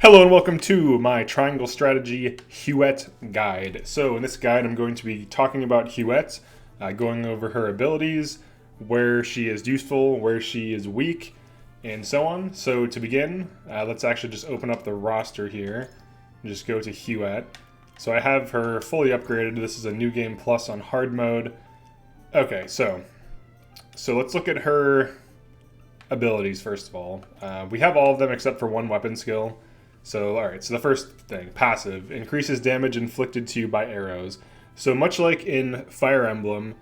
Hello and welcome to my Triangle Strategy Hughette guide. So in this guide I'm going to be talking about Hughette, going over her abilities, where she is useful, where she is weak, and so on. So to begin, let's actually just open up the roster here and just go to Hughette. So I have her fully upgraded. This is a new game plus on hard mode. Okay, so let's look at her abilities first of all. We have all of them except for one weapon skill. So, alright, so the first thing, passive, increases damage inflicted to you by arrows. So much like in Fire Emblem,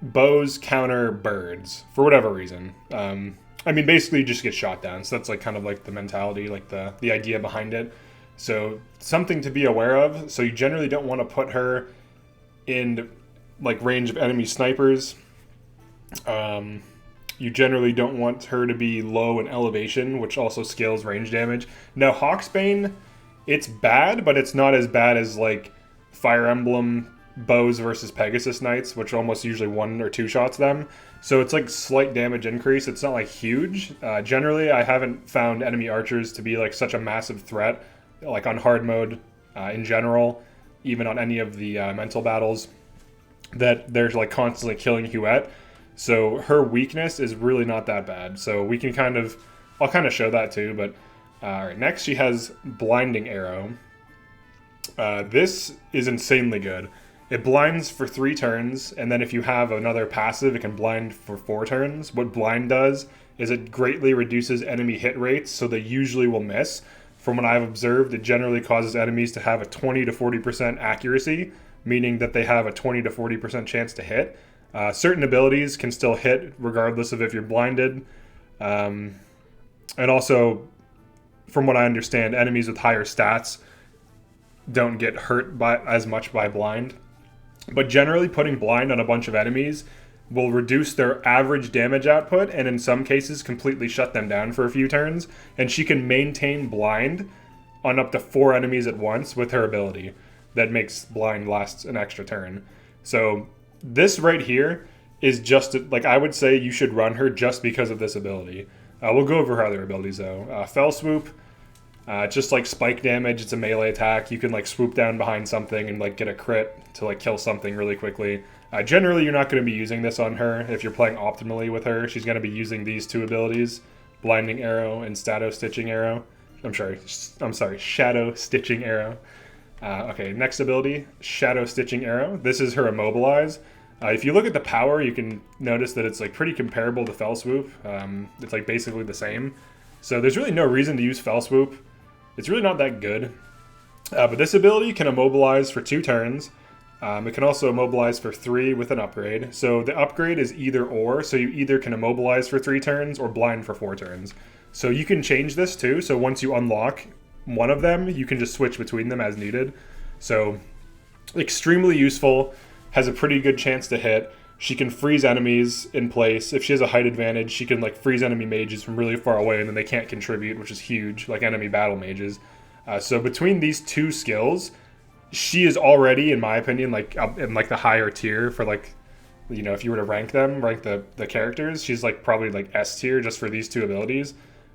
bows counter birds, for whatever reason. I mean, basically you just get shot down, so that's like kind of like the mentality, like the idea behind it. So, something to be aware of, so you generally don't want to put her in like range of enemy snipers. You generally don't want her to be low in elevation, which also scales range damage. Now, Hawksbane, it's bad, but it's not as bad as, like, Fire Emblem bows versus Pegasus Knights, which almost usually one or two shots them. So it's, like, slight damage increase. It's not, like, huge. Generally, I haven't found enemy archers to be, like, such a massive threat, like, on hard mode in general, even on any of the mental battles, that they're, like, constantly killing Hughette. So her weakness is really not that bad. So we can I'll kind of show that too. But all right, next she has Blinding Arrow. This is insanely good. It blinds for 3 turns, and then if you have another passive, it can blind for 4 turns. What blind does is it greatly reduces enemy hit rates, so they usually will miss. From what I've observed, it generally causes enemies to have a 20 to 40% accuracy, meaning that they have a 20 to 40% chance to hit. Certain abilities can still hit regardless of if you're blinded. And also, from what I understand, enemies with higher stats don't get hurt as much by blind. But generally, putting blind on a bunch of enemies will reduce their average damage output and in some cases completely shut them down for a few turns. And she can maintain blind on up to 4 enemies at once with her ability that makes blind last an extra turn. So this right here is just, like, I would say you should run her just because of this ability. We'll go over her other abilities, though. Fell Swoop, just like spike damage. It's a melee attack. You can, like, swoop down behind something and, like, get a crit to, like, kill something really quickly. Generally, you're not going to be using this on her if you're playing optimally with her. She's going to be using these 2 abilities, Blinding Arrow and Shadow Stitching Arrow. I'm sorry, Shadow Stitching Arrow. Okay, next ability, Shadow Stitching Arrow. This is her Immobilize. If you look at the power, you can notice that it's like pretty comparable to Fell Swoop. It's like basically the same. So there's really no reason to use Fell Swoop. It's really not that good. But this ability can immobilize for 2 turns. It can also immobilize for 3 with an upgrade. So the upgrade is either or. So you either can immobilize for 3 turns or blind for 4 turns. So you can change this too. So once you unlock one of them, you can just switch between them as needed. So extremely useful, has a pretty good chance to hit. She can freeze enemies in place. If she has a height advantage, she can, like, freeze enemy mages from really far away and then they can't contribute, which is huge, like enemy battle mages. So between these 2 skills, she is already, in my opinion, like up in like the higher tier for, like, you know, if you were to rank the characters, she's like probably like S tier just for these 2 abilities.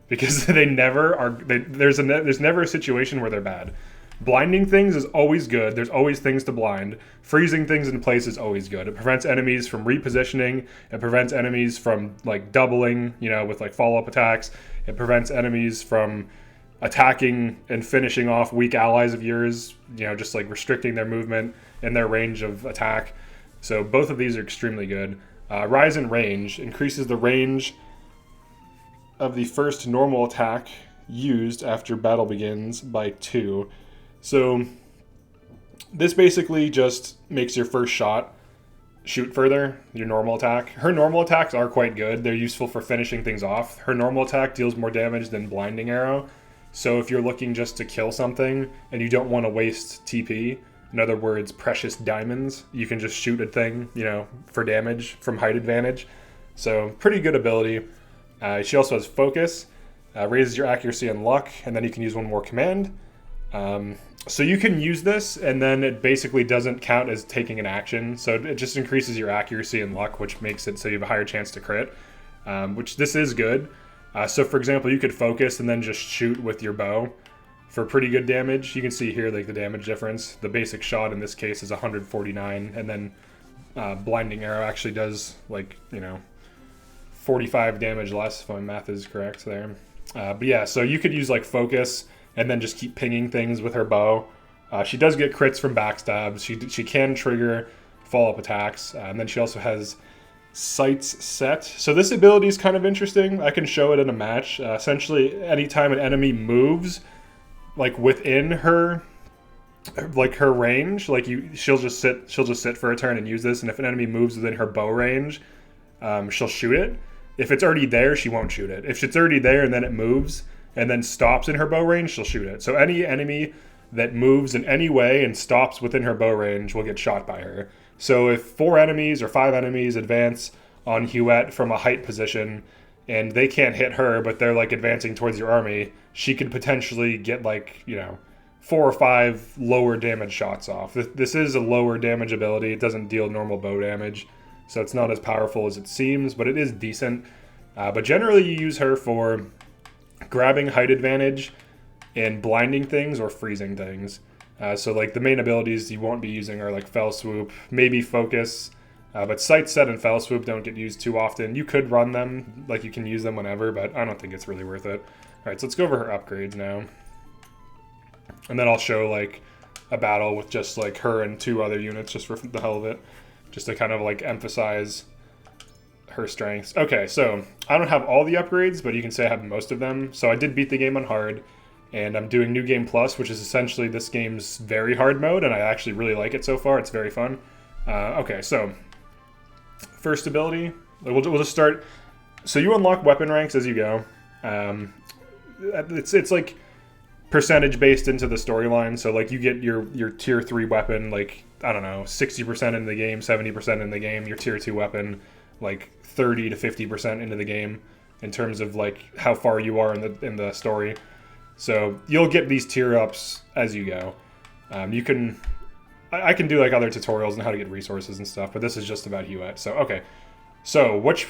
Because they never are. There's never a situation where they're bad. Blinding things is always good. There's always things to blind. Freezing things in place is always good. It prevents enemies from repositioning. It prevents enemies from, like, doubling, you know, with, like, follow-up attacks. It prevents enemies from attacking and finishing off weak allies of yours, you know, just, like, restricting their movement and their range of attack. So both of these are extremely good. Rise in range increases the range of the first normal attack used after battle begins by 2. So this basically just makes your first shot shoot further, your normal attack. Her normal attacks are quite good. They're useful for finishing things off. Her normal attack deals more damage than Blinding Arrow. So if you're looking just to kill something and you don't want to waste TP, in other words, precious diamonds, you can just shoot a thing, you know, for damage from height advantage. So pretty good ability. She also has Focus, raises your accuracy and luck, and then you can use one more command. So you can use this, and then it basically doesn't count as taking an action. So it just increases your accuracy and luck, which makes it so you have a higher chance to crit, which this is good. So for example, you could focus and then just shoot with your bow for pretty good damage. You can see here like the damage difference. The basic shot in this case is 149, and then blinding arrow actually does like, 45 damage less if my math is correct there. But yeah, so you could use like focus and then just keep pinging things with her bow. She does get crits from backstabs. She can trigger follow-up attacks, and then she also has sights set. So this ability is kind of interesting. I can show it in a match. Essentially, anytime an enemy moves, like within her, like her range, like she'll just sit for a turn and use this. And if an enemy moves within her bow range, she'll shoot it. If it's already there, she won't shoot it. If it's already there and then it moves and then stops in her bow range, she'll shoot it. So any enemy that moves in any way and stops within her bow range will get shot by her. So if 4 enemies or 5 enemies advance on Hughette from a height position and they can't hit her, but they're like advancing towards your army, she could potentially get like, 4 or 5 lower damage shots off. This is a lower damage ability. It doesn't deal normal bow damage, so it's not as powerful as it seems, but it is decent. But generally you use her for grabbing height advantage and blinding things or freezing things. So like the main abilities you won't be using are like Fell Swoop, maybe Focus, but Sight Set and Fell Swoop don't get used too often. You could run them, like you can use them whenever, but I don't think it's really worth it. All right, so let's go over her upgrades now. And then I'll show like a battle with just like her and 2 other units just for the hell of it, just to kind of like emphasize her strengths. Okay, so I don't have all the upgrades, but you can say I have most of them. So I did beat the game on hard. And I'm doing New Game Plus, which is essentially this game's very hard mode, and I actually really like it so far. It's very fun. Okay, so first ability, we'll just start. So you unlock weapon ranks as you go. It's like percentage based into the storyline. So like you get your tier 3 weapon, like I don't know, 60% in the game, 70% in the game. Your tier 2 weapon, like 30 to 50% into the game, in terms of like how far you are in the story. So you'll get these tier ups as you go. I can do like other tutorials on how to get resources and stuff, but this is just about Hughette. So okay, so which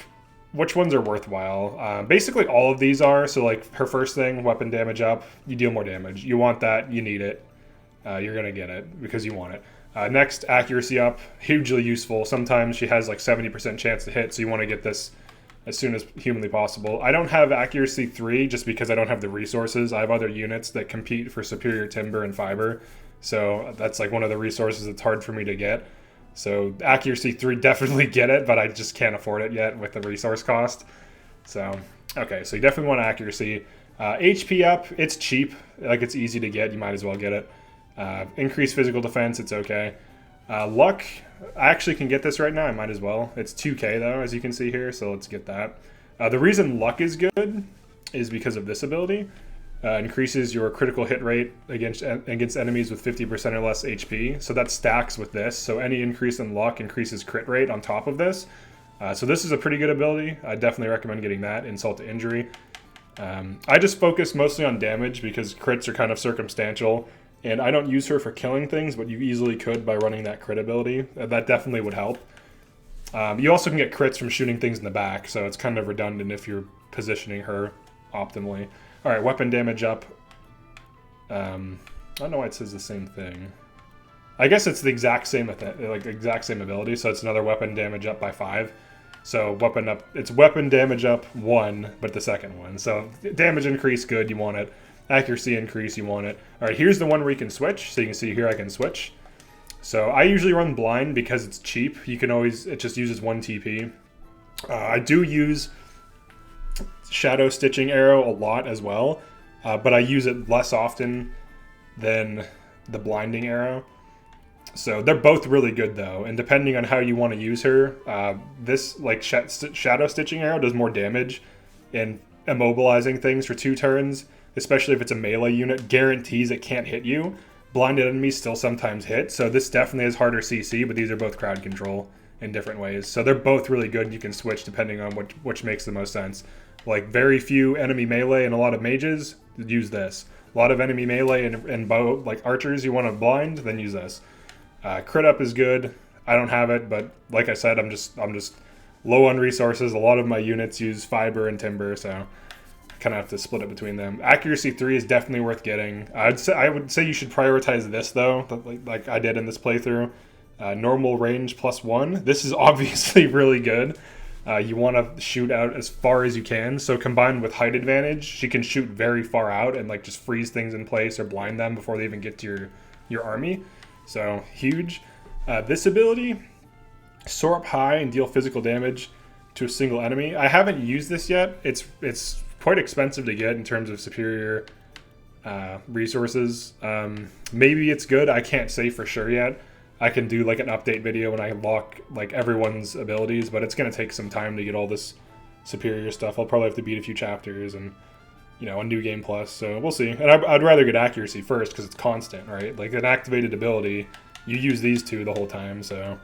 ones are worthwhile? Basically all of these are. So like her first thing, weapon damage up, you deal more damage. You want that, you need it. You're gonna get it because you want it. Next, accuracy up, hugely useful. Sometimes she has like 70% chance to hit, so you want to get this as soon as humanly possible. I don't have accuracy 3 just because I don't have the resources. I have other units that compete for superior timber and fiber, so that's like one of the resources that's hard for me to get. So accuracy 3, definitely get it, but I just can't afford it yet with the resource cost. So okay, so you definitely want accuracy. HP up, it's cheap, like it's easy to get, you might as well get it. Increased physical defense, it's okay. Luck, I actually can get this right now, I might as well. It's 2k though, as you can see here, so let's get that. The reason luck is good is because of this ability. Increases your critical hit rate against enemies with 50% or less HP, so that stacks with this. So any increase in luck increases crit rate on top of this. So this is a pretty good ability. I definitely recommend getting that, insult to injury. I just focus mostly on damage because crits are kind of circumstantial. And I don't use her for killing things, but you easily could by running that crit ability. That definitely would help. You also can get crits from shooting things in the back, so it's kind of redundant if you're positioning her optimally. All right, weapon damage up. I don't know why it says the same thing. I guess it's the exact same ability, so it's another weapon damage up by 5. So weapon up, it's weapon damage up 1, but the second one. So damage increase, good, you want it. Accuracy increase, you want it. All right, here's the one where you can switch. So you can see here I can switch. So I usually run blind because it's cheap. You can always, it just uses 1 TP. I do use shadow stitching arrow a lot as well, but I use it less often than the blinding arrow. So they're both really good though, and depending on how you want to use her, this like shadow stitching arrow does more damage in immobilizing things for 2 turns. Especially if it's a melee unit, guarantees it can't hit you. Blinded enemies still sometimes hit, so this definitely has harder CC, but these are both crowd control in different ways. So they're both really good, you can switch depending on which makes the most sense. Like very few enemy melee and a lot of mages, use this. A lot of enemy melee and bow, like archers you want to blind, then use this. Crit up is good, I don't have it, but like I said, I'm just low on resources. A lot of my units use fiber and timber, so... kind of have to split it between them. Accuracy 3 is definitely worth getting. I would say you should prioritize this though, like I did in this playthrough. Normal range +1. This is obviously really good. You want to shoot out as far as you can. So combined with height advantage, she can shoot very far out and like just freeze things in place or blind them before they even get to your army. So huge. This ability, soar up high and deal physical damage to a single enemy. I haven't used this yet. It's quite expensive to get in terms of superior resources. Maybe it's good. I can't say for sure yet. I can do like an update video when I lock like everyone's abilities, but it's going to take some time to get all this superior stuff. I'll probably have to beat a few chapters and, you know, a new game plus, so we'll see. And I'd rather get accuracy first because it's constant, right? Like an activated ability, you use these two the whole time, so,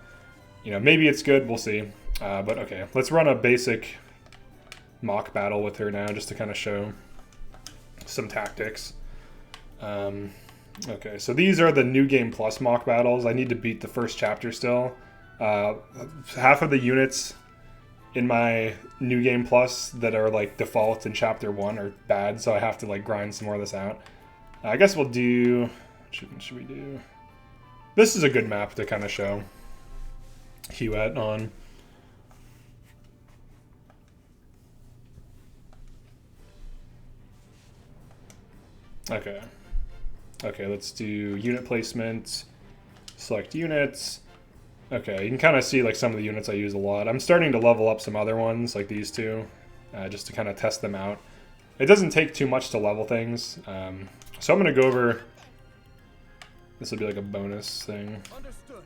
you know, maybe it's good, we'll see. But okay, let's run a basic mock battle with her now just to kind of show some tactics. Okay, so these are the New Game Plus mock battles. I need to beat the first chapter still. Half of the units in my New Game Plus that are like defaults in chapter 1 are bad, so I have to like grind some more of this out. I guess we'll do... Should we do... This is a good map to kind of show Hughette on. Okay. Okay, let's do unit placement, select units. Okay, you can kind of see like some of the units I use a lot. I'm starting to level up some other ones, like these two, just to kind of test them out. It doesn't take too much to level things, so I'm going to go over, this will be like a bonus thing.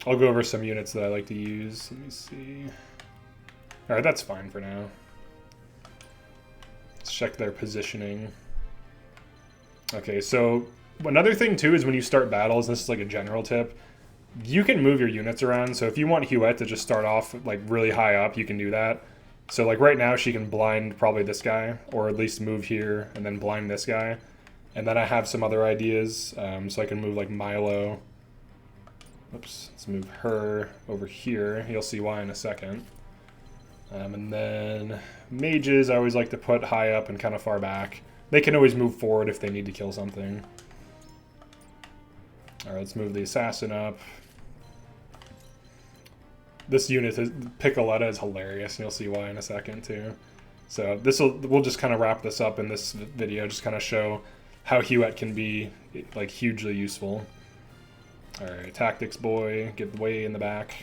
I'll go over some units that I like to use. Let me see. Alright, that's fine for now. Let's check their positioning. Okay, so another thing too is when you start battles, this is like a general tip, you can move your units around. So if you want Hughette to just start off like really high up, you can do that. So like right now she can blind probably this guy, or at least move here and then blind this guy. And then I have some other ideas, so I can move like Milo. Oops, let's move her over here. You'll see why in a second. And then mages I always like to put high up and kind of far back. They can always move forward if they need to kill something. Alright, let's move the assassin up. This unit, Piccoletta, is hilarious, and you'll see why in a second too. So we'll just kind of wrap this up in this video, just kind of show how Hughette can be like hugely useful. Alright, tactics boy, get way in the back.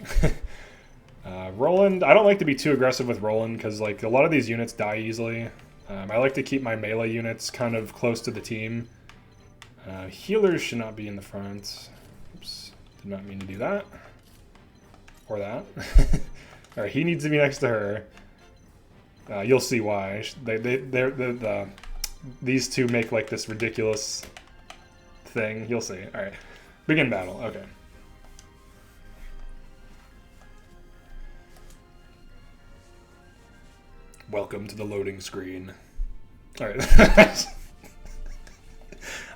Roland, I don't like to be too aggressive with Roland because like a lot of these units die easily. I like to keep my melee units kind of close to the team. Healers should not be in the front. Oops, did not mean to do that. Or that. Alright, he needs to be next to her. You'll see why. These two make like this ridiculous thing. You'll see. Alright, begin battle. Okay. Welcome to the loading screen. Alright.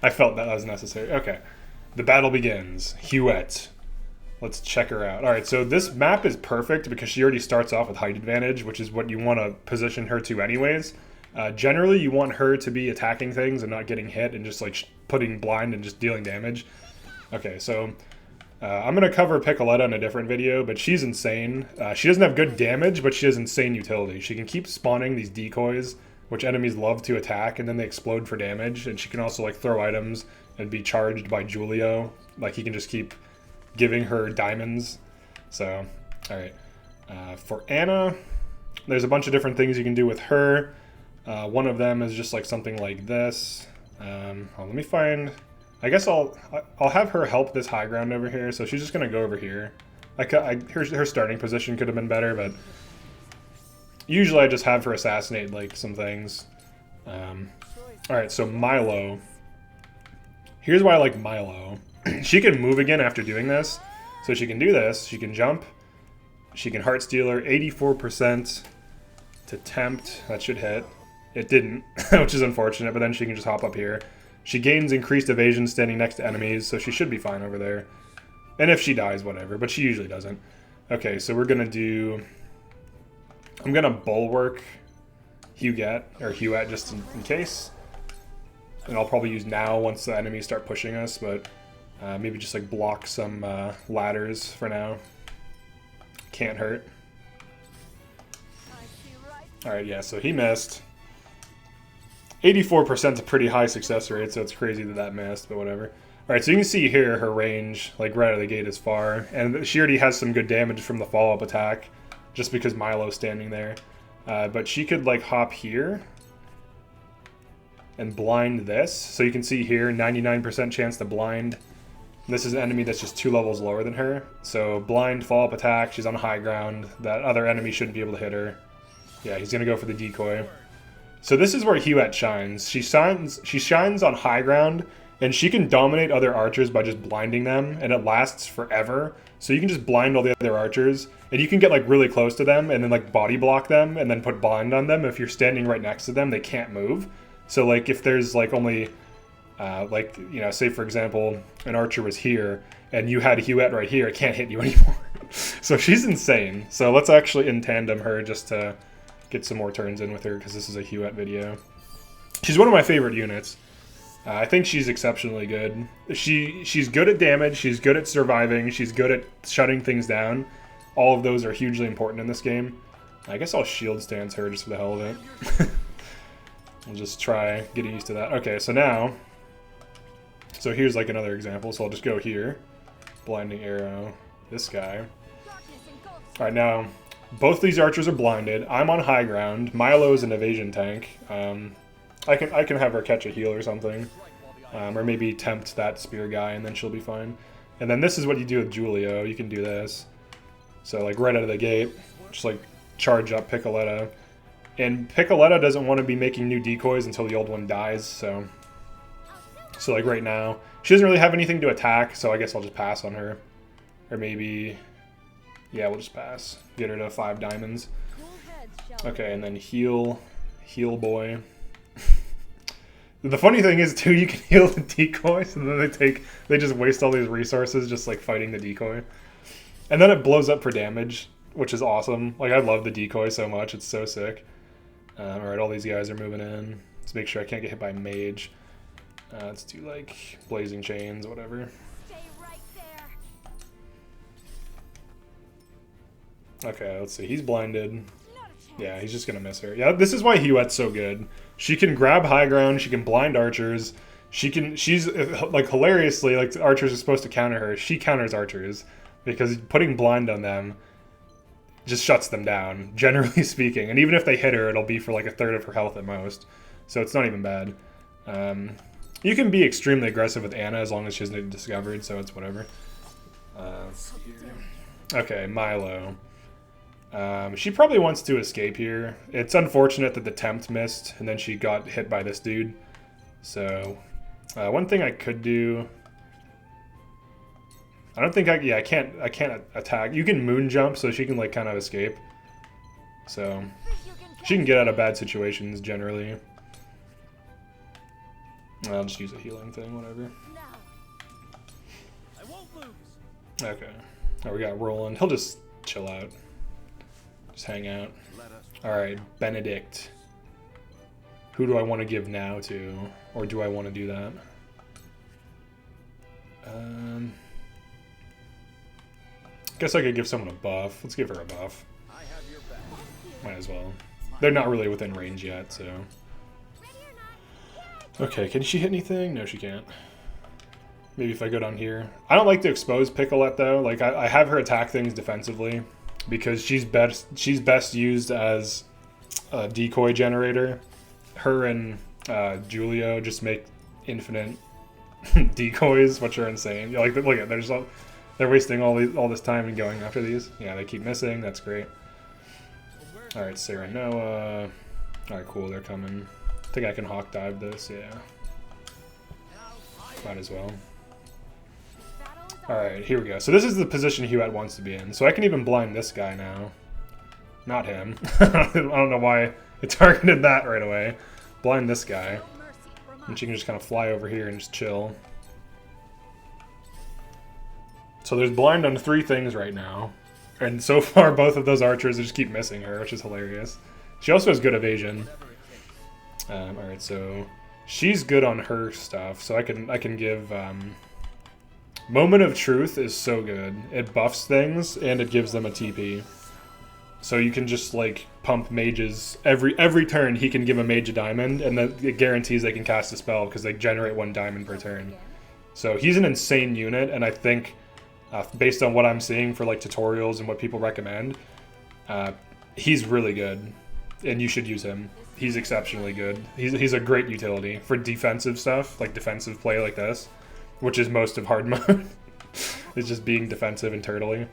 I felt that was necessary. Okay. The battle begins. Hughette. Let's check her out. Alright, so this map is perfect because she already starts off with height advantage, which is what you want to position her to anyways. Generally, you want her to be attacking things and not getting hit and just like putting blind and just dealing damage. Okay, so I'm going to cover Piccoletta in a different video, but she's insane. She doesn't have good damage, but she has insane utility. She can keep spawning these decoys, which enemies love to attack, and then they explode for damage. And she can also like throw items and be charged by Julio. Like he can just keep giving her diamonds. So, alright. For Anna, there's a bunch of different things you can do with her. One of them is just like something like this. Let me find... I guess I'll have her help this high ground over here, so she's just going to go over here. Her starting position could have been better, but usually I just have her assassinate like some things. Alright, so Milo. Here's why I like Milo. She can move again after doing this. So she can do this, she can jump, she can Heart Stealer, 84% to tempt, that should hit. It didn't, which is unfortunate, but then she can just hop up here. She gains increased evasion standing next to enemies, so she should be fine over there. And if she dies, whatever, but she usually doesn't. Okay, so we're gonna do... I'm gonna Bulwark Hughette, or Hughette just in case. And I'll probably use now once the enemies start pushing us, but maybe just like block some ladders for now. Can't hurt. Alright, yeah, so he missed. 84% is a pretty high success rate, so it's crazy that that missed, but whatever. Alright, so you can see here her range, like right out of the gate is far. And she already has some good damage from the follow-up attack, just because Milo's standing there. But she could like hop here and blind this. So you can see here, 99% chance to blind. This is an enemy that's just 2 levels lower than her. So blind, follow-up attack, she's on high ground. That other enemy shouldn't be able to hit her. Yeah, he's gonna go for the decoy. So this is where Hughette shines. She shines on high ground, and she can dominate other archers by just blinding them, and it lasts forever. So you can just blind all the other archers, and you can get like really close to them, and then like body block them, and then put blind on them. If you're standing right next to them, they can't move. So like if there's like only, like, you know, say for example, an archer was here, and you had a Hughette right here, it can't hit you anymore. So she's insane. So let's actually in tandem her just to get some more turns in with her, because this is a Hughette video. She's one of my favorite units. I think she's exceptionally good. She's good at damage, she's good at surviving, she's good at shutting things down. All of those are hugely important in this game. I guess I'll shield stance her just for the hell of it. We'll just try getting used to that. Okay, so now, so here's like another example. So I'll just go here, blinding arrow, this guy. All right, now both these archers are blinded. I'm on high ground. Milo's an evasion tank. I can have her catch a heal or something, or maybe tempt that spear guy, and then she'll be fine. And then this is what you do with Julio. You can do this. So like right out of the gate, just like charge up Piccoletta. And Piccoletta doesn't want to be making new decoys until the old one dies, so like right now, she doesn't really have anything to attack, so I guess I'll just pass on her. Or maybe, yeah, we'll just pass. Get her to 5 diamonds. Okay, and then heal boy. The funny thing is too, you can heal the decoys, and then they just waste all these resources just like fighting the decoy. And then it blows up for damage, which is awesome. Like, I love the decoy so much, it's so sick. Alright, all these guys are moving in. Let's make sure I can't get hit by mage. Let's do like blazing chains, whatever. Stay right there. Okay, let's see. He's blinded. Yeah, he's just gonna miss her. Yeah, this is why Huette's so good. She can grab high ground, she can blind archers, she's like hilariously, like the archers are supposed to counter her, she counters archers, because putting blind on them just shuts them down, generally speaking. And even if they hit her, it'll be for like 1/3 of her health at most. So it's not even bad. You can be extremely aggressive with Anna as long as she isn't discovered, so it's whatever. Okay, Milo. She probably wants to escape here. It's unfortunate that the tempt missed, and then she got hit by this dude. So, one thing I could do... I don't think I can't attack. You can moon jump, so she can like kind of escape. So, she can get out of bad situations, generally. I'll just use a healing thing, whatever. Okay. Oh, we got Roland. He'll just chill out. Just hang out. Alright, Benedict. Who do I want to give now to? Or do I want to do that? Guess I could give someone a buff. Let's give her a buff. Might as well. They're not really within range yet, so... Okay, can she hit anything? No, she can't. Maybe if I go down here. I don't like to expose Piccolette, though. Like, I have her attack things defensively, because she's best used as a decoy generator. Her and Julio just make infinite decoys, which are insane. Like, look at they're wasting all this time and going after these. Yeah, they keep missing. That's great. All right, Sarah Noah. All right, cool. They're coming. I think I can hawk dive this. Yeah, might as well. All right, here we go. So this is the position Hughette wants to be in. So I can even blind this guy now. Not him. I don't know why it targeted that right away. Blind this guy. And she can just kind of fly over here and just chill. So there's blind on 3 things right now. And so far, both of those archers just keep missing her, which is hilarious. She also has good evasion. Alright, so she's good on her stuff, so I can give Moment of Truth is so good. It buffs things and it gives them a TP. So you can just like pump mages every turn. He can give a mage a diamond, and then it guarantees they can cast a spell because they generate 1 diamond per turn. So he's an insane unit, and I think based on what I'm seeing for like tutorials and what people recommend, he's really good, and you should use him. He's exceptionally good. He's a great utility for defensive stuff, like defensive play like this, which is most of hard mode. It's just being defensive and turtling.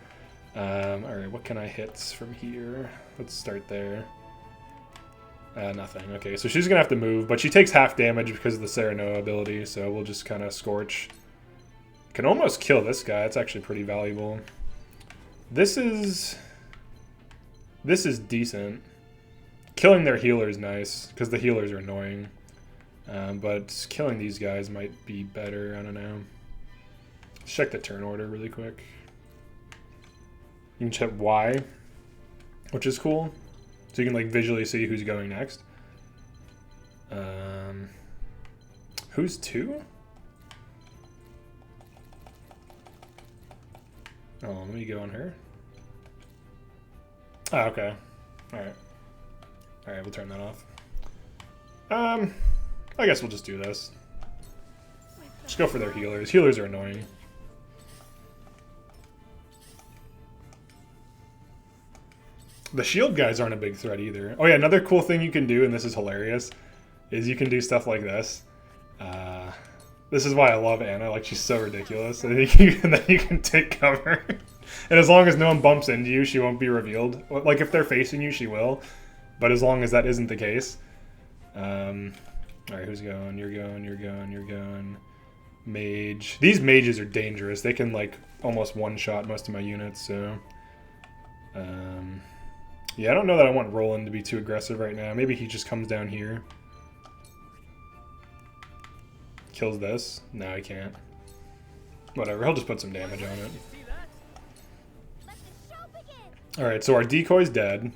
Alright, what can I hit from here? Let's start there. Nothing. Okay, so she's gonna have to move, but she takes half damage because of the Serenoa ability, so we'll just kind of Scorch. Can almost kill this guy. It's actually pretty valuable. This is decent. Killing their healer is nice, because the healers are annoying. But killing these guys might be better. I don't know. Let's check the turn order really quick. You can check Y, which is cool. So you can like visually see who's going next. Who's 2? Oh, let me go on her. Oh, okay. Alright. Alright, we'll turn that off. I guess we'll just do this. Just go for their healers. Healers are annoying. The shield guys aren't a big threat either. Oh yeah, another cool thing you can do, and this is hilarious, is you can do stuff like this. This is why I love Anna. Like, she's so ridiculous. And then you can take cover. And as long as no one bumps into you, she won't be revealed. Like, if they're facing you, she will. But as long as that isn't the case. Alright, who's going? You're going, you're going, you're going. Mage. These mages are dangerous. They can, like, almost one-shot most of my units, so... yeah, I don't know that I want Roland to be too aggressive right now. Maybe he just comes down here. Kills this. No, he can't. Whatever, he'll just put some damage on it. Alright, so our decoy's dead.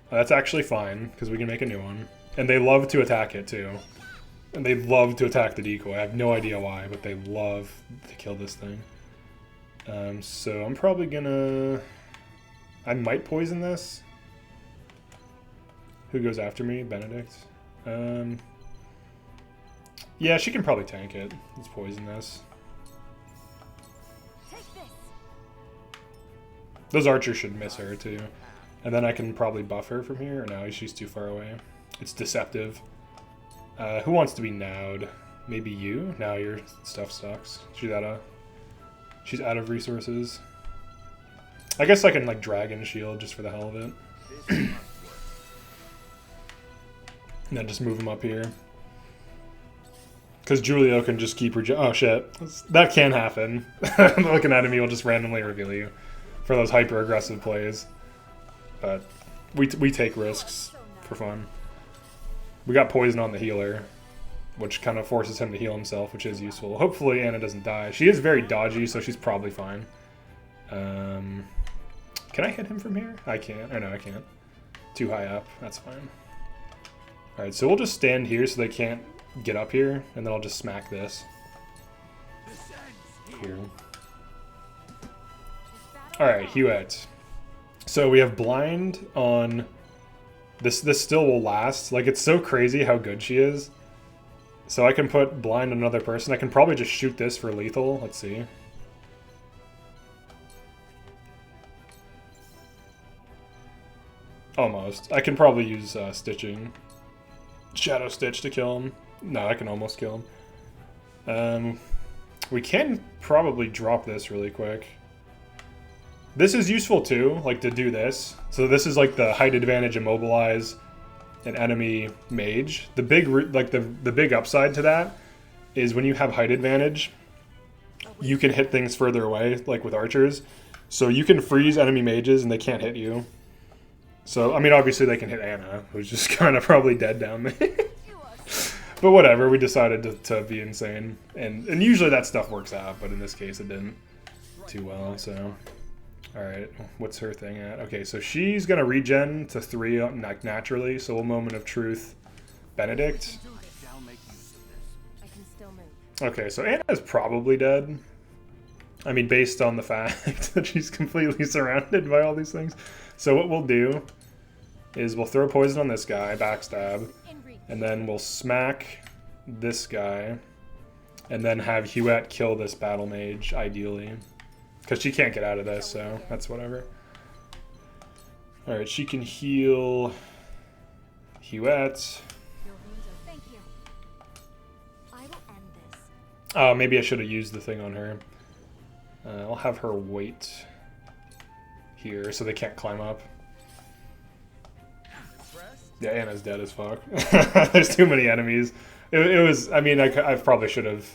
That's actually fine, because we can make a new one. And they love to attack it, too. And they love to attack the decoy. I have no idea why, but they love to kill this thing. So I'm probably gonna... I might poison this. Who goes after me? Benedict. Yeah, she can probably tank it. Let's poison this. Those archers should miss her, too. And then I can probably buff her from here. Or no, she's too far away. It's deceptive. Who wants to be nowed? Maybe you? No, your stuff sucks. She's out of resources. I guess I can, like, Dragon Shield just for the hell of it. And then just move him up here. Because Julio can just keep oh, shit. That can happen. Like, an enemy will just randomly reveal you for those hyper-aggressive plays. But we take risks for fun. We got poison on the healer, which kind of forces him to heal himself, which is useful. Hopefully Anna doesn't die. She is very dodgy, so she's probably fine. Can I hit him from here? I can't. Or no, I can't. Too high up. That's fine. Alright, so we'll just stand here so they can't get up here, and then I'll just smack this. Here. Alright, Hughette. So we have blind on... This still will last. Like, it's so crazy how good she is. So I can put blind on another person. I can probably just shoot this for lethal. Let's see. Almost. I can probably use stitching. Shadow Stitch to kill him. No, I can almost kill him. We can probably drop this really quick. This is useful too, like to do this. So this is like the height advantage immobilize an enemy mage. The big the big upside to that is when you have height advantage, you can hit things further away, like with archers. So you can freeze enemy mages and they can't hit you. So, I mean, obviously they can hit Anna, who's just kind of probably dead down there. But whatever, we decided to be insane. And usually that stuff works out, but in this case it didn't too well, so... Alright, what's her thing at? Okay, so she's going to regen to 3 naturally, so a moment of truth. Benedict. Okay, so Anna's probably dead. I mean, based on the fact that she's completely surrounded by all these things. So what we'll do is we'll throw poison on this guy, backstab, and then we'll smack this guy, and then have Hughette kill this battle mage, ideally. Because she can't get out of this, so that's whatever. Alright, she can heal Hughette. Oh, maybe I should have used the thing on her. I'll have her wait here so they can't climb up. Yeah, Anna's dead as fuck. There's too many enemies. It was, I mean, I probably should have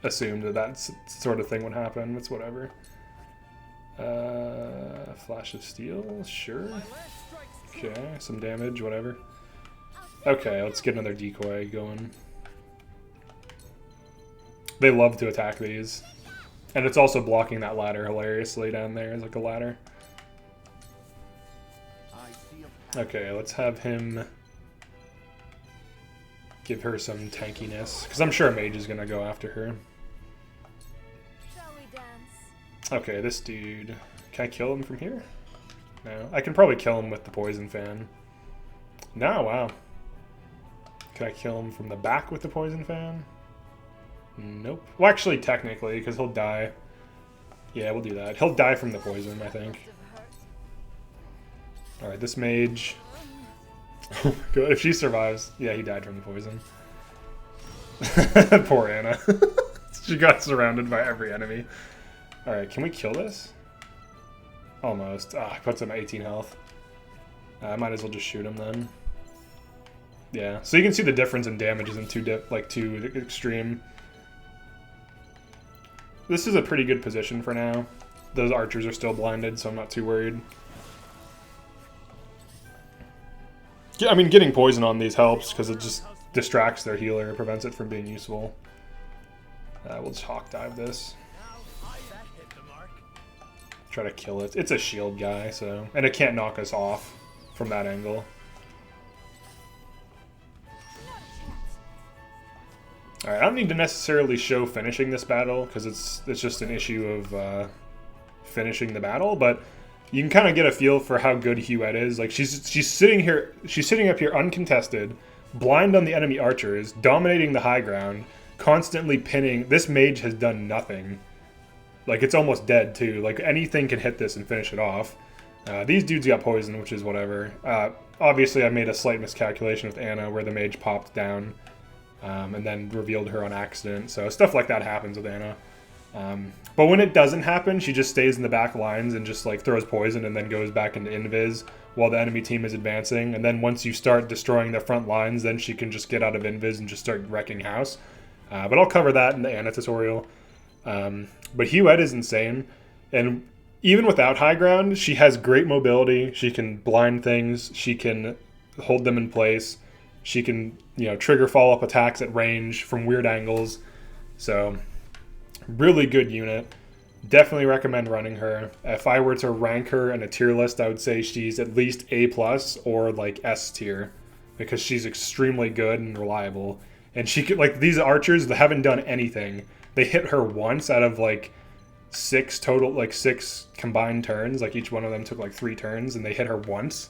assumed that sort of thing would happen. It's whatever. Flash of steel, sure. Okay, some damage, whatever. Okay, let's get another decoy going. They love to attack these. And it's also blocking that ladder hilariously down there. It's like a ladder. Okay, let's have him give her some tankiness. Because I'm sure a mage is going to go after her. Okay, this dude. Can I kill him from here? No. I can probably kill him with the poison fan. No, wow. Can I kill him from the back with the poison fan? Nope. Well, actually, technically, because he'll die. Yeah, we'll do that. He'll die from the poison, I think. Alright, this mage. Oh my god, if she survives. Yeah, he died from the poison. Poor Anna. She got surrounded by every enemy. Alright, can we kill this? Almost. Ah, puts him at 18 health. I might as well just shoot him then. Yeah, so you can see the difference in damage isn't too extreme. This is a pretty good position for now. Those archers are still blinded, so I'm not too worried. Yeah, I mean, getting poison on these helps because it just distracts their healer, prevents it from being useful. We'll just hawk dive this. Try to kill it. It's a shield guy, so, and it can't knock us off from that angle. Alright, I don't need to necessarily show finishing this battle, because it's just an issue of finishing the battle, but you can kind of get a feel for how good Hughette is. Like, she's sitting up here uncontested, blind on the enemy archers, dominating the high ground, constantly pinning. This mage has done nothing. Like, it's almost dead, too. Like, anything can hit this and finish it off. These dudes got poisoned, which is whatever. Obviously, I made a slight miscalculation with Anna, where the mage popped down. And then revealed her on accident. So stuff like that happens with Anna. But when it doesn't happen, she just stays in the back lines and just like throws poison and then goes back into invis while the enemy team is advancing. And then once you start destroying the front lines, then she can just get out of invis and just start wrecking house. But I'll cover that in the Anna tutorial. But Hughette is insane. And even without high ground, she has great mobility. She can blind things. She can hold them in place. She can, you know, trigger follow-up attacks at range from weird angles. So, really good unit. Definitely recommend running her. If I were to rank her in a tier list, I would say she's at least A+ or like S tier. Because she's extremely good and reliable. And she could, like, these archers that haven't done anything. They hit her once out of like 6 combined turns. Like, each one of them took like 3 turns and they hit her once.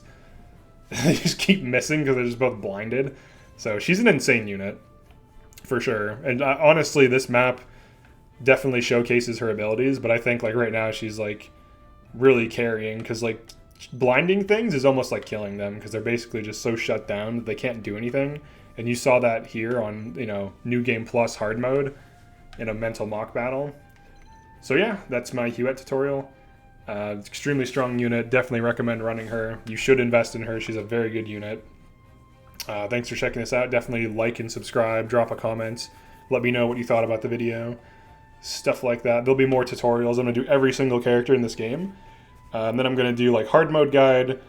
They just keep missing because they're just both blinded. So she's an insane unit, for sure. And honestly, this map definitely showcases her abilities. But I think like right now she's like really carrying because like blinding things is almost like killing them because they're basically just so shut down that they can't do anything. And you saw that here on, you know, New Game Plus hard mode in a mental mock battle. So yeah, that's my Hughette tutorial. Extremely strong unit. Definitely recommend running her. You should invest in her. She's a very good unit. Thanks for checking this out. Definitely like and subscribe. Drop a comment. Let me know what you thought about the video. Stuff like that. There'll be more tutorials. I'm going to do every single character in this game. And then I'm going to do like hard mode guide.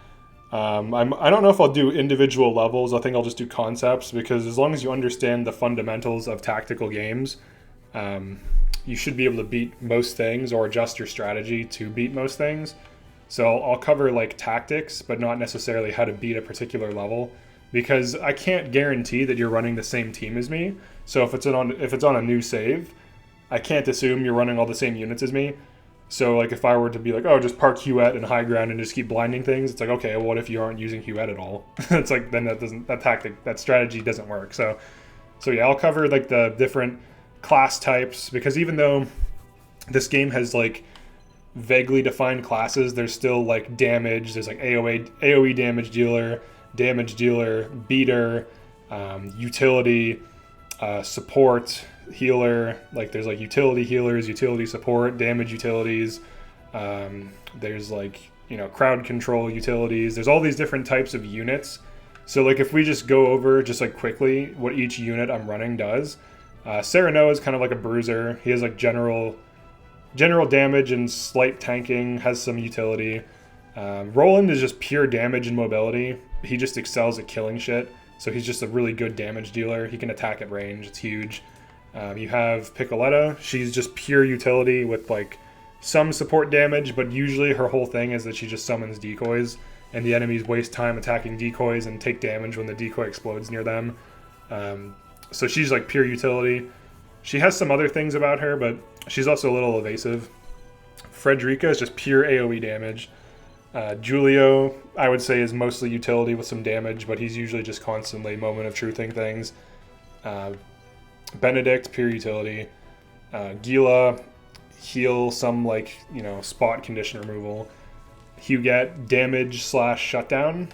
I don't know if I'll do individual levels. I think I'll just do concepts because as long as you understand the fundamentals of tactical games, you should be able to beat most things or adjust your strategy to beat most things. So I'll cover like tactics, but not necessarily how to beat a particular level, because I can't guarantee that you're running the same team as me. So if it's on a new save, I can't assume you're running all the same units as me. So like if I were to be like, oh, just park Hughette and high ground and just keep blinding things, it's like, okay, well, what if you aren't using Hughette at all? It's like, then that strategy doesn't work. So yeah, I'll cover like the different class types, because even though this game has like vaguely defined classes, there's still like damage. There's like AoE damage dealer, beater, utility, support, healer. Like there's like utility healers, utility support, damage utilities. There's like, you know, crowd control utilities. There's all these different types of units. So like if we just go over just like quickly what each unit I'm running does. Sereno is kind of like a bruiser. He has like general damage and slight tanking, has some utility. Roland is just pure damage and mobility. He just excels at killing shit. So he's just a really good damage dealer. He can attack at range. It's huge. You have Piccoletta. She's just pure utility with like some support damage, but usually her whole thing is that she just summons decoys, and the enemies waste time attacking decoys and take damage when the decoy explodes near them. So she's like pure utility. She has some other things about her, but she's also a little evasive. Frederica is just pure AoE damage. Julio, I would say, is mostly utility with some damage, but he's usually just constantly moment of truthing things. Benedict, pure utility. Gila, heal, some like, you know, spot condition removal. Hughette, damage / shutdown.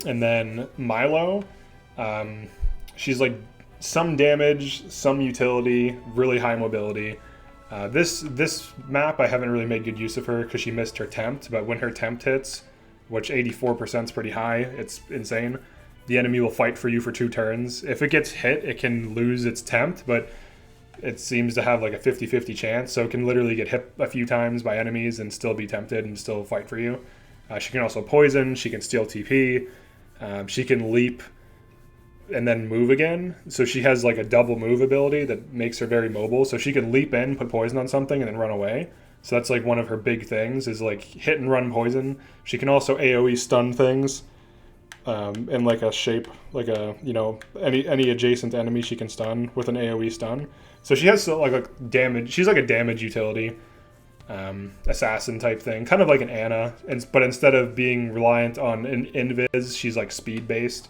And then Milo, she's like some damage, some utility, really high mobility. This map I haven't really made good use of her because she missed her tempt, but when her tempt hits, which 84% is pretty high, it's insane. The enemy will fight for you for 2 turns. If it gets hit, it can lose its tempt, but it seems to have like a 50-50 chance, so it can literally get hit a few times by enemies and still be tempted and still fight for you. She can also poison, she can steal TP, she can leap and then move again. So she has like a double move ability that makes her very mobile. So she can leap in, put poison on something, and then run away. So that's like one of her big things, is like hit and run poison. She can also AoE stun things in like a shape, like a, you know, any adjacent enemy she can stun with an AoE stun. So she has like a damage. She's like a damage utility, assassin type thing, kind of like an Ana. But instead of being reliant on an invis, she's like speed based,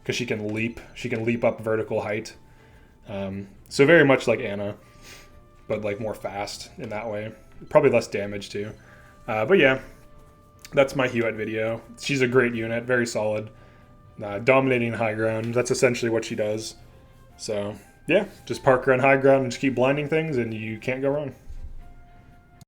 because she can leap up vertical height. So very much like Ana, but like more fast in that way. Probably less damage too. But yeah, that's my Hughette video. She's a great unit, very solid. Dominating high ground, that's essentially what she does. So yeah, just park her on high ground and just keep blinding things and you can't go wrong.